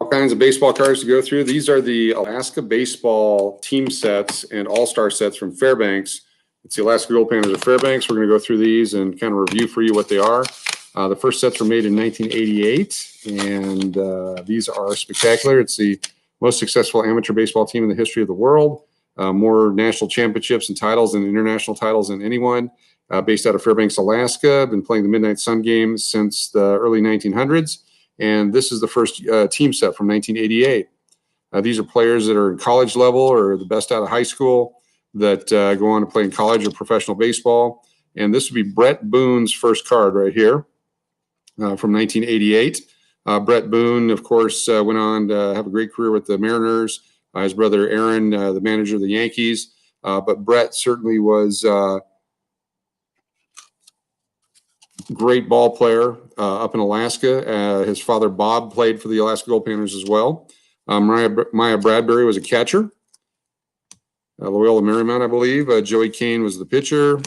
All kinds of baseball cards to go through. These are the Alaska baseball team sets and all-star sets from Fairbanks. It's the Alaska Goldpanners of Fairbanks. We're going to go through these and kind of review for you what they are. The first sets were made in 1988, and these are spectacular. It's the most successful amateur baseball team in the history of the world. More national championships and titles and international titles than anyone. Based out of Fairbanks, Alaska. Been playing the Midnight Sun game since the early 1900s. And this is the first team set from 1988. These are players that are in college level or the best out of high school that go on to play in college or professional baseball. And this would be Bret Boone's first card right here from 1988. Bret Boone, of course, went on to have a great career with the Mariners. His brother Aaron, the manager of the Yankees. But Bret certainly was great ball player up in Alaska. His father, Bob, played for the Alaska Goldpanners as well. Maya Bradbury was a catcher. Loyola Marymount, I believe. Joey Kane was the pitcher.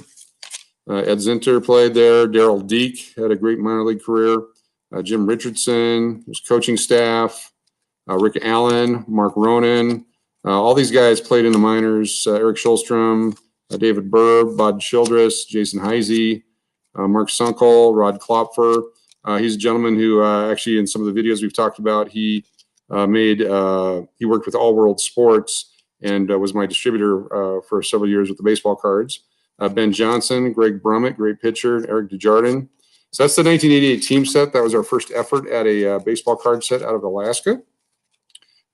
Ed Zinter played there. Darrell Deek had a great minor league career. Jim Richardson was coaching staff. Rick Allen, Mark Ronan. All these guys played in the minors. Eric Schulstrom, David Burr, Bud Childress, Jason Heisey, Mark Sunkel, Rod Klopfer. He's a gentleman who actually in some of the videos we've talked about, he worked with All World Sports and was my distributor for several years with the baseball cards. Ben Johnson, Greg Brummett, great pitcher, Eric Desjardins. So that's the 1988 team set. That was our first effort at a baseball card set out of Alaska.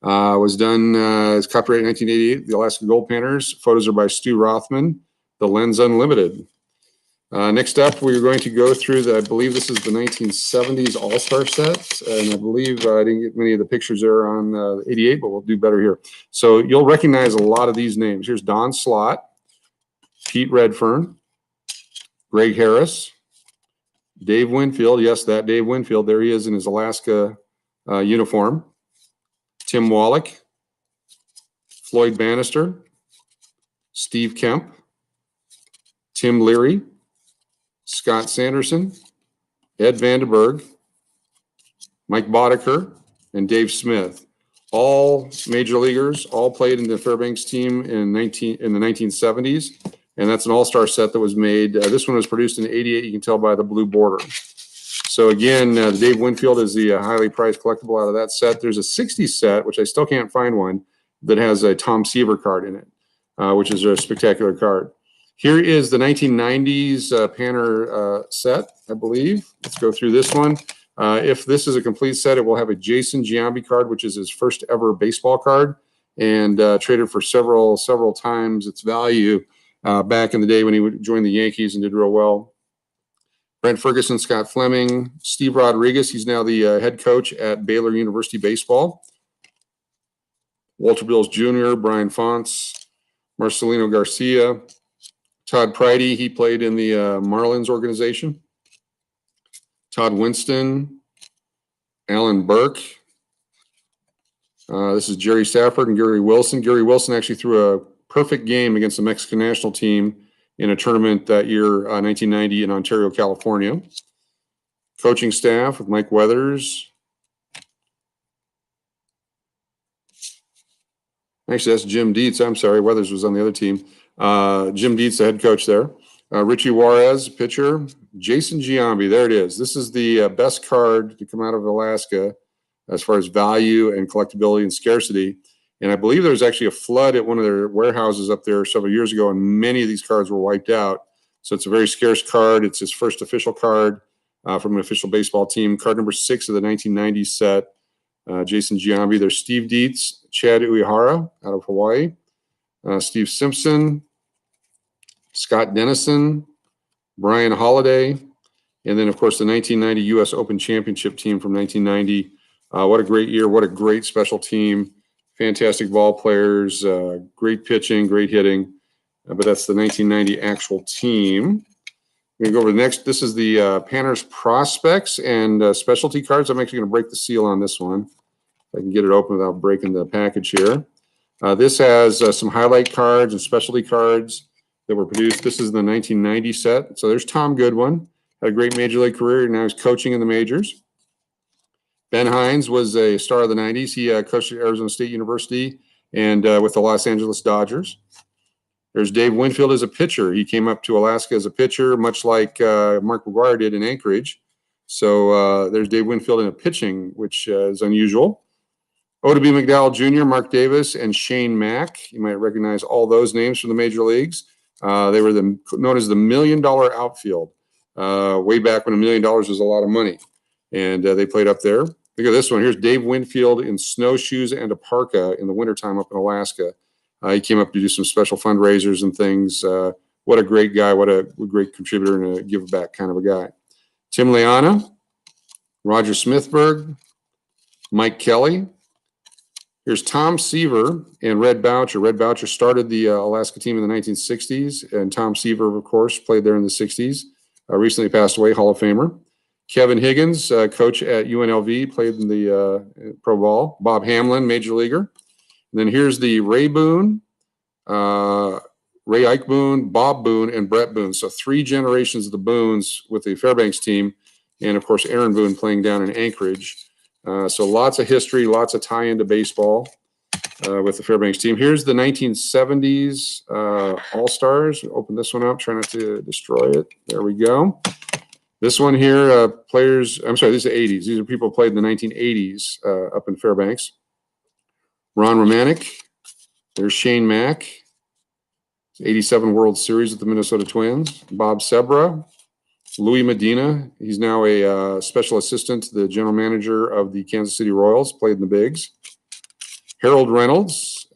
Was done as copyright 1988, the Alaska Goldpanners. Photos are by Stu Rothman, the Lens Unlimited. Next up, we're going to go through I believe this is the 1970s All-Star set. And I believe I didn't get many of the pictures there on 88, but we'll do better here. So you'll recognize a lot of these names. Here's Don Slott, Pete Redfern, Greg Harris, Dave Winfield. Yes, that Dave Winfield. There he is in his Alaska uniform. Tim Wallach, Floyd Bannister, Steve Kemp, Tim Leary, Scott Sanderson, Ed Vandenberg, Mike Boddicker, and Dave Smith. All major leaguers, all played in the Fairbanks team in the 1970s. And that's an all-star set that was made. This one was produced in '88. You can tell by the blue border. So again, the Dave Winfield is the highly prized collectible out of that set. There's a 60s set, which I still can't find one, that has a Tom Seaver card in it, which is a spectacular card. Here is the 1990s Panner set, I believe. Let's go through this one. If this is a complete set, it will have a Jason Giambi card, which is his first ever baseball card, and traded for several times its value back in the day when he joined the Yankees and did real well. Brent Ferguson, Scott Fleming, Steve Rodriguez. He's now the head coach at Baylor University Baseball. Walter Bills Jr., Brian Fonts, Marcelino Garcia, Todd Pridey. He played in the Marlins organization. Todd Winston, Alan Burke. This is Jerry Stafford and Gary Wilson. Gary Wilson actually threw a perfect game against the Mexican national team in a tournament that year, 1990 in Ontario, California. Coaching staff with Mike Weathers. Actually, that's Jim Dietz. I'm sorry, Weathers was on the other team. Jim Dietz, the head coach there. Richie Juarez, pitcher. Jason Giambi, there it is. This is the best card to come out of Alaska as far as value and collectability and scarcity. And I believe there was actually a flood at one of their warehouses up there several years ago, and many of these cards were wiped out. So it's a very scarce card. It's his first official card from an official baseball team. Card number 6 of the 1990s set. Jason Giambi. There's Steve Dietz, Chad Uehara out of Hawaii, Steve Simpson, Scott Dennison, Brian Holiday, and then, of course, the 1990 U.S. Open Championship team from 1990. What a great year. What a great special team. Fantastic ball players, great pitching, great hitting. But that's the 1990 actual team. We're going to go over the next. This is the Panners Prospects and Specialty Cards. I'm actually going to break the seal on this one. If I can get it open without breaking the package here. This has some highlight cards and specialty cards that were produced. This is the 1990 set. So there's Tom Goodwin. Had a great major league career. Now he's coaching in the majors. Ben Hines was a star of the 90s. He coached at Arizona State University and with the Los Angeles Dodgers. There's Dave Winfield as a pitcher. He came up to Alaska as a pitcher, much like Mark McGuire did in Anchorage. So there's Dave Winfield in a pitching, which is unusual. Oda B. McDowell Jr., Mark Davis, and Shane Mack. You might recognize all those names from the major leagues. They were known as the $1 Million Outfield, way back when $1 million was a lot of money. And they played up there. Look at this one. Here's Dave Winfield in snowshoes and a parka in the wintertime up in Alaska. He came up to do some special fundraisers and things. What a great guy. What a great contributor and a give back kind of a guy. Tim Leana, Roger Smithberg, Mike Kelly. Here's Tom Seaver and Red Boucher. Red Boucher started the Alaska team in the 1960s, and Tom Seaver, of course, played there in the 60s. Recently passed away, Hall of Famer. Kevin Higgins, coach at UNLV, played in the pro ball. Bob Hamlin, major leaguer. And then here's the Ray Boone, Ray Ike Boone, Bob Boone, and Bret Boone. So 3 generations of the Boones with the Fairbanks team. And, of course, Aaron Boone playing down in Anchorage. So lots of history, lots of tie into baseball with the Fairbanks team. Here's the 1970s All-Stars. Open this one up. Try not to destroy it. There we go. This one here, players, I'm sorry, these are 80s. These are people who played in the 1980s up in Fairbanks. Ron Romanek. There's Shane Mack. 87 World Series with the Minnesota Twins. Bob Sebra. Louis Medina. He's now a special assistant to the general manager of the Kansas City Royals. Played in the Bigs. Harold Reynolds.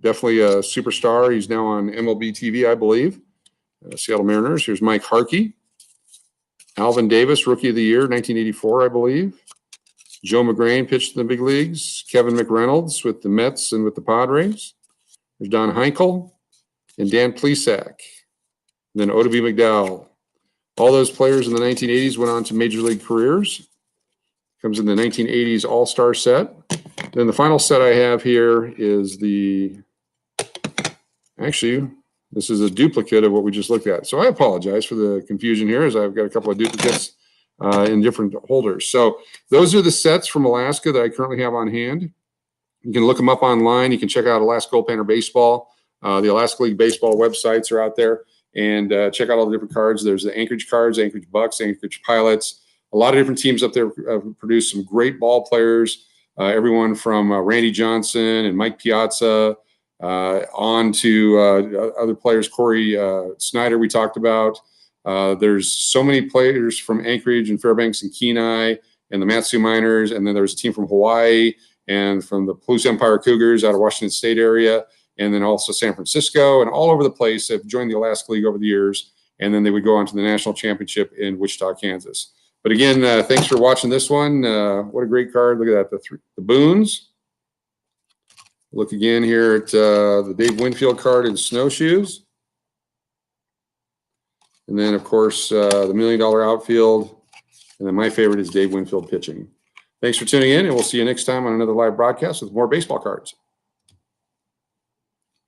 Definitely a superstar. He's now on MLB TV, I believe. Seattle Mariners. Here's Mike Harkey. Alvin Davis, Rookie of the Year, 1984, I believe. Joe McGrain pitched in the big leagues. Kevin McReynolds with the Mets and with the Padres. There's Don Heinkel and Dan Plesac. And then Oda B. McDowell. All those players in the 1980s went on to major league careers. Comes in the 1980s All-Star set. Then the final set I have here is actually, this is a duplicate of what we just looked at. So I apologize for the confusion here, as I've got a couple of duplicates in different holders. So those are the sets from Alaska that I currently have on hand. You can look them up online. You can check out Alaska Goldpanner Baseball. The Alaska League Baseball websites are out there. And check out all the different cards. There's the Anchorage cards, Anchorage Bucks, Anchorage Pilots. A lot of different teams up there have produced some great ball players. Everyone from Randy Johnson and Mike Piazza on to other players. Corey Snyder we talked about. There's so many players from Anchorage and Fairbanks and Kenai and the Matsu Miners. And then there's a team from Hawaii and from the Palouse Empire Cougars out of Washington State area. And then also San Francisco and all over the place have joined the Alaska League over the years. And then they would go on to the national championship in Wichita, Kansas. But again, thanks for watching this one. What a great card. Look at that, the Boones. Look again here at the Dave Winfield card in snowshoes. And then, of course, the $1 Million Outfield. And then my favorite is Dave Winfield pitching. Thanks for tuning in, and we'll see you next time on another live broadcast with more baseball cards.